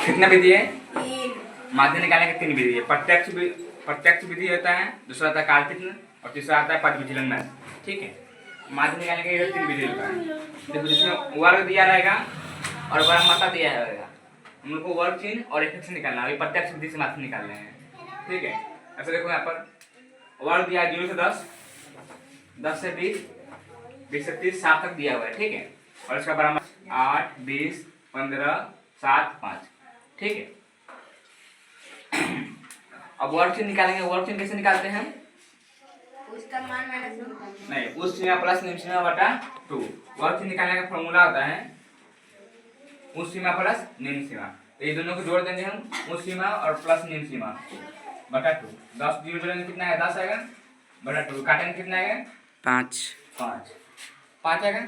कितना विधि है? 3। माध्य निकालने के 3 विधि है। प्रत्यक्ष विधि होता है, दूसरा आता है कार्तिक और तीसरा आता है पद विचलन। ठीक है, माध्य निकालने के 3 विधि होता है। देखो जिसमें वर्ग दिया रहेगा और ब्रह्मता दिया रहेगा, हम लोग को वर्ग चिन्ह और एफ से निकालना है। अभी प्रत्यक्ष विधि से माध्य निकाल रहे हैं। ठीक है, ऐसे देखो यहाँ पर वर्ग दिया 0 से 10, 10 से 20, 20 से 30, 7 तक दिया हुआ है। ठीक है, और इसका बराबर 8, 20, 15, 7, 5। ठीक है, अब वर्ग चिन्ह निकालेंगे। वर्ग चिन्ह कैसे निकालते हैं? उसका मान -1 नहीं, उस सीमा प्लस निम्न सीमा बटा 2। वर्ग चिन्ह निकालने का फॉर्मूला होता है उस सीमा प्लस निम्न सीमा। तो ये दोनों को जोड़ देंगे हम, उस सीमा और प्लस निम्न सीमा बटा 2। 10 जीरो जोड़ेंगे कितना आएगा? 10 आएगा बटा 2। काटेंगे कितना आएगा? 5 आएगा।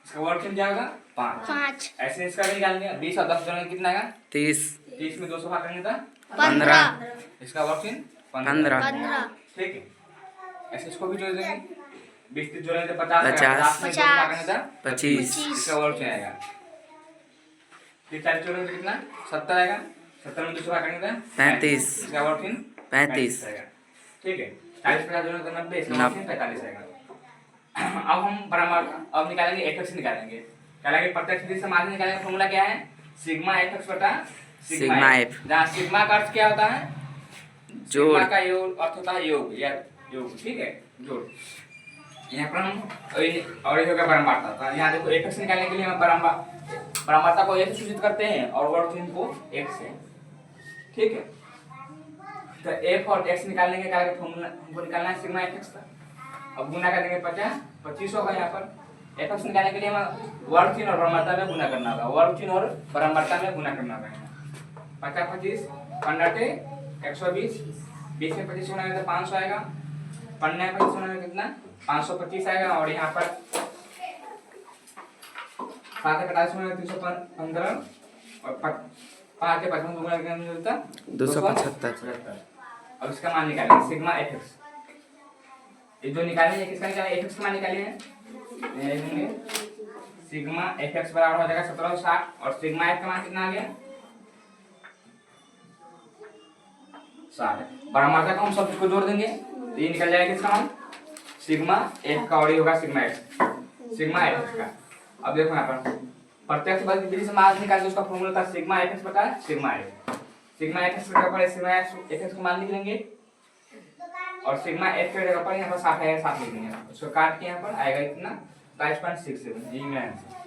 इसका वर्ग चिन्ह क्या होगा? 5। ऐसे इसका भी निकालेंगे। 20 और 10 जोड़ेंगे कितना आएगा? 30। 30 में 2 से भाग करेंगे तो 15। इसका वर्ग चिन्ह 15। ठीक है, ऐसे इसको भी जोड़ देंगे। 20 30 जोड़ेंगे तो 50 आएगा। 50 में 2 से भाग करेंगे तो 25। इसका वर्ग चिन्ह आएगा। 40 जोड़ेंगे तो कितना? 70 आएगा। 70 में 2 से भाग करेंगे तो 35। इसका वर्ग चिन्ह 35 आएगा। ठीक है, 40 50 जोड़ेंगे तो 90, इसका वर्ग चिन्ह 45 आएगा। अब हम बराबर अब निकालेंगे एफ निकालेंगे। हालांकि प्रत्यक्ष विधि से माध्य निकालने का फॉर्मूला क्या है? सिग्मा एफ बटा सिग्मा एफ। जहाँ सिग्मा का अर्थ क्या होता है? जोड़। सिग्मा का योग अर्थ होता है योग या योग। ठीक है, जोड़। यहाँ पर हम और ये होगा बारंबारता। तो यहाँ देखो एफ निकालने के लिए हम बारंबारता को एक सूचित करते हैं और वर्ग चिन्ह को एक से। ठीक है, तो एफ और एक्स निकालने के कारण फॉर्मूला हमको निकालना है सिग्मा एफ का। अब गुना कर देंगे 50, 25 होगा। यहाँ पर एफ निकालने के लिए हमें वर्ग चिन्ह और बारंबारता में गुना करना होगा। वर्ग चिन्ह और बारंबारता में गुना करना होगा। 50 25 15 120, 20 में 25 गुना तो 500 आएगा। 15 में 25 गुना कितना? 525 आएगा। और यहाँ पर 7 के 40 में 315 और 5 के 55 गुना कितना मिलता? 275। अब इसका मान निकालेंगे सिग्मा एफ। ये जो निकाले हैं किसका निकाले? एफ का मान निकाले हैं। सिग्मा एफ बराबर हो जाएगा 1760 और सिग्मा एफ का मान कितना आ गया? 60। बारंबारता को हम सब इसको जोड़ देंगे तो ये निकल जाएगा किसका मान? सिग्मा एफ का। और ये होगा सिग्मा एफ का। अब देखो यहाँ पर प्रत्यक्ष विधि से मान निकालते उसका फॉर्मूला था सिग्मा एफ बटा सिग्मा एफ। सिग्मा एफ की जगह पर सिग्मा एफ का मान लिख लेंगे और सिग्मा एफ की जगह पर यहाँ पर 60 है, 60 लिख लेंगे। उसको काट के यहाँ पर आएगा इतना 22.67। यही मेरा आंसर।